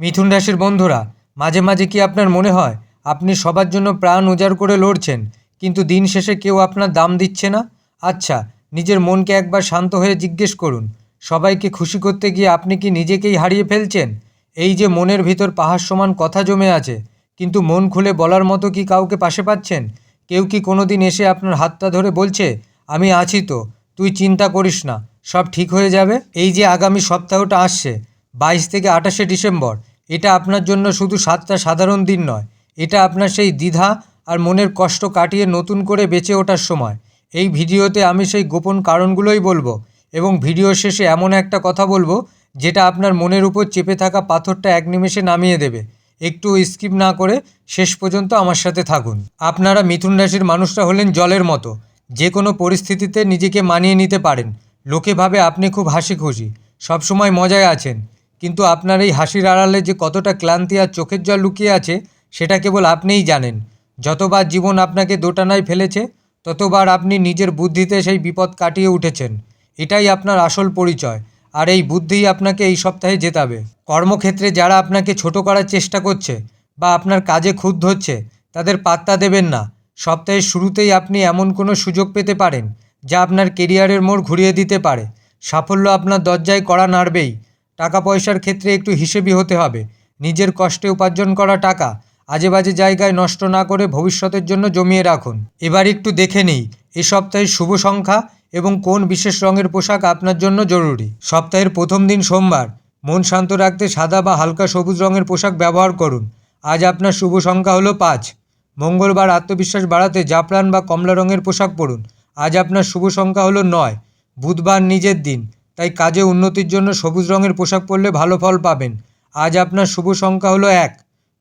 মিথুন রাশির বন্ধুরা, মাঝে মাঝে কি আপনার মনে হয় আপনি সবার জন্য প্রাণ উজাড় করে লড়ছেন, কিন্তু দিন শেষে কেউ আপনার দাম দিচ্ছে না? আচ্ছা, নিজের মনকে একবার শান্ত হয়ে জিজ্ঞেস করুন, সবাইকে খুশি করতে গিয়ে আপনি কি নিজেকেই হারিয়ে ফেলছেন? এই যে মনের ভিতর পাহাড় সমান কথা জমে আছে, কিন্তু মন খুলে বলার মতো কি কাউকে পাশে পাচ্ছেন? কেউ কি কোনো দিন এসে আপনার হাতটা ধরে বলছে, আমি আছি তো, তুই চিন্তা করিস না, সব ঠিক হয়ে যাবে? এই যে আগামী সপ্তাহটা আসছে, 22 থেকে 28 ডিসেম্বর, এটা আপনার জন্য শুধু 7টা সাধারণ দিন নয়, এটা আপনার সেই দ্বিধা আর মনের কষ্ট কাটিয়ে নতুন করে বেঁচে ওঠার সময়। এই ভিডিওতে আমি সেই গোপন কারণগুলোই বলবো, এবং ভিডিও শেষে এমন একটা কথা বলবো যেটা আপনার মনের উপর চেপে থাকা পাথরটা এক নিমেষে নামিয়ে দেবে। একটু স্কিপ না করে শেষ পর্যন্ত আমার সাথে থাকুন। আপনারা মিথুন রাশির মানুষরা হলেন জলের মতো, যে কোনো পরিস্থিতিতে নিজেকে মানিয়ে নিতে পারেন। লোকে ভাবে আপনি খুব হাসি খুশি, সবসময় মজায় আছেন, কিন্তু আপনার এই হাসির আড়ালে যে কতটা ক্লান্তি আর চোখের জল লুকিয়ে আছে সেটা কেবল আপনিই জানেন। যতবার জীবন আপনাকে দোটানায় ফেলেছে, ততবার আপনি নিজের বুদ্ধিতে সেই বিপদ কাটিয়ে উঠেছেন। এটাই আপনার আসল পরিচয়, আর এই বুদ্ধিই আপনাকে এই সপ্তাহে জেতাবে। কর্মক্ষেত্রে যারা আপনাকে ছোট করার চেষ্টা করছে বা আপনার কাজে খুঁত ধরছে, তাদের পাত্তা দেবেন না। সপ্তাহের শুরুতেই আপনি এমন কোনো সুযোগ পেতে পারেন যা আপনার কেরিয়ারের মোড় ঘুরিয়ে দিতে পারে। সাফল্য আপনার দরজায় কড়া নাড়বেই। টাকা পয়সার ক্ষেত্রে একটু হিসেবি হতে হবে। নিজের কষ্টে উপার্জন করা টাকা আজে বাজে জায়গায় নষ্ট না করে ভবিষ্যতের জন্য জমিয়ে রাখুন। এবার একটু দেখে নিই এ সপ্তাহের শুভ সংখ্যা এবং কোন বিশেষ রঙের পোশাক আপনার জন্য জরুরি। সপ্তাহের প্রথম দিন সোমবার, মন শান্ত রাখতে সাদা বা হালকা সবুজ রঙের পোশাক ব্যবহার করুন। আজ আপনার শুভ সংখ্যা হলো 5। মঙ্গলবার, আত্মবিশ্বাস বাড়াতে জাফরান বা কমলা রঙের পোশাক পরুন। আজ আপনার শুভ সংখ্যা হলো 9। বুধবার নিজের দিন, তাই কাজে উন্নতির জন্য সবুজ রঙের পোশাক পরলে ভালো ফল পাবেন। আজ আপনার শুভ সংখ্যা হলো 1।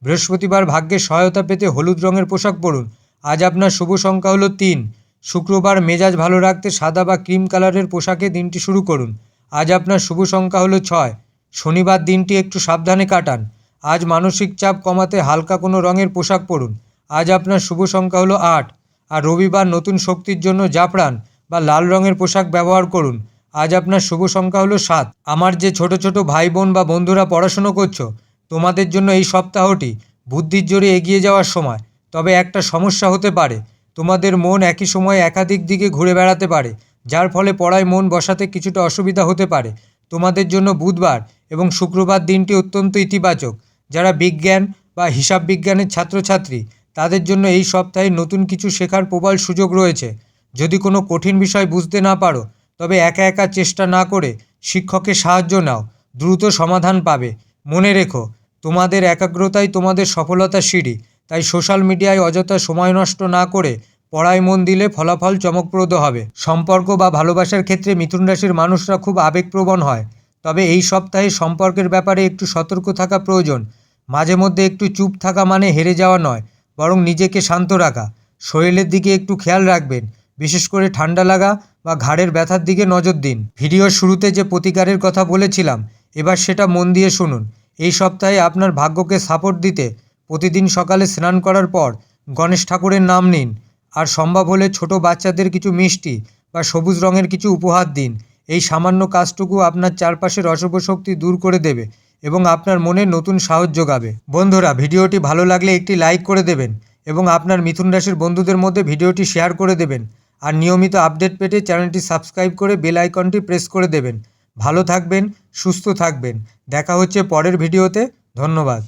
বৃহস্পতিবার, ভাগ্যের সহায়তা পেতে হলুদ রঙের পোশাক পরুন। আজ আপনার শুভ সংখ্যা হলো 3। শুক্রবার, মেজাজ ভালো রাখতে সাদা বা ক্রিম কালারের পোশাকে দিনটি শুরু করুন। আজ আপনার শুভ সংখ্যা হলো 6। শনিবার, দিনটি একটু সাবধানে কাটান। আজ মানসিক চাপ কমাতে হালকা কোনো রঙের পোশাক পরুন। আজ আপনার শুভ সংখ্যা হলো 8। আর রবিবার, নতুন শক্তির জন্য জাফরান বা লাল রঙের পোশাক ব্যবহার করুন। আজ আপনার শুভ সংখ্যা হলো 7। আমার যে ছোট ছোট ভাই বোন বা বন্ধুরা পড়াশুনো করছো, তোমাদের জন্য এই সপ্তাহটি বুদ্ধির জোরে এগিয়ে যাওয়ার সময়। তবে একটা সমস্যা হতে পারে, তোমাদের মন একই সময়ে একাধিক দিকে ঘুরে বেড়াতে পারে, যার ফলে পড়ায় মন বসাতে কিছুটা অসুবিধা হতে পারে। তোমাদের জন্য বুধবার এবং শুক্রবার দিনটি অত্যন্ত ইতিবাচক। যারা বিজ্ঞান বা হিসাব বিজ্ঞানের ছাত্রছাত্রী, তাদের জন্য এই সপ্তাহে নতুন কিছু শেখার প্রবল সুযোগ রয়েছে। যদি কোনো কঠিন বিষয় বুঝতে না পারো, তবে একা একা চেষ্টা না করে শিক্ষকের সাহায্য নাও, দ্রুত সমাধান পাবে। মনে রেখো, তোমাদের একাগ্রতাই তোমাদের সফলতার সিঁড়ি। তাই সোশ্যাল মিডিয়ায় অযথা সময় নষ্ট না করে পড়ায় মন দিলে ফলাফল চমকপ্রদ হবে। সম্পর্ক বা ভালোবাসার ক্ষেত্রে মিথুন রাশির মানুষরা খুব আবেগপ্রবণ হয়, তবে এই সপ্তাহে সম্পর্কের ব্যাপারে একটু সতর্ক থাকা প্রয়োজন। মাঝে মধ্যে একটু চুপ থাকা মানে হেরে যাওয়া নয়, বরং নিজেকে শান্ত রাখা। শরীরের দিকে একটু খেয়াল রাখবেন, বিশেষ করে ঠান্ডা লাগা বা ঘাড়ের ব্যথার দিকে নজর দিন। ভিডিওর শুরুতে যে প্রতিকারের কথা বলেছিলাম, এবার সেটা মন দিয়ে শুনুন। এই সপ্তাহে আপনার ভাগ্যকে সাপোর্ট দিতে প্রতিদিন সকালে স্নান করার পর গণেশ ঠাকুরের নাম নিন, আর সম্ভব হলে ছোট বাচ্চাদের কিছু মিষ্টি বা সবুজ রঙের কিছু উপহার দিন। এই সামান্য কাজটুকু আপনার চারপাশের অশুভ শক্তি দূর করে দেবে এবং আপনার মনে নতুন সাহস যোগাবে। বন্ধুরা, ভিডিওটি ভালো লাগলে একটি লাইক করে দেবেন এবং আপনার মিথুন রাশির বন্ধুদের মধ্যে ভিডিওটি শেয়ার করে দেবেন। আর নিয়মিত আপডেট পেতে চ্যানেলটি সাবস্ক্রাইব করে বেল আইকনটি প্রেস করে দেবেন। ভালো থাকবেন, সুস্থ থাকবেন। দেখা হচ্ছে পরের ভিডিওতে। ধন্যবাদ।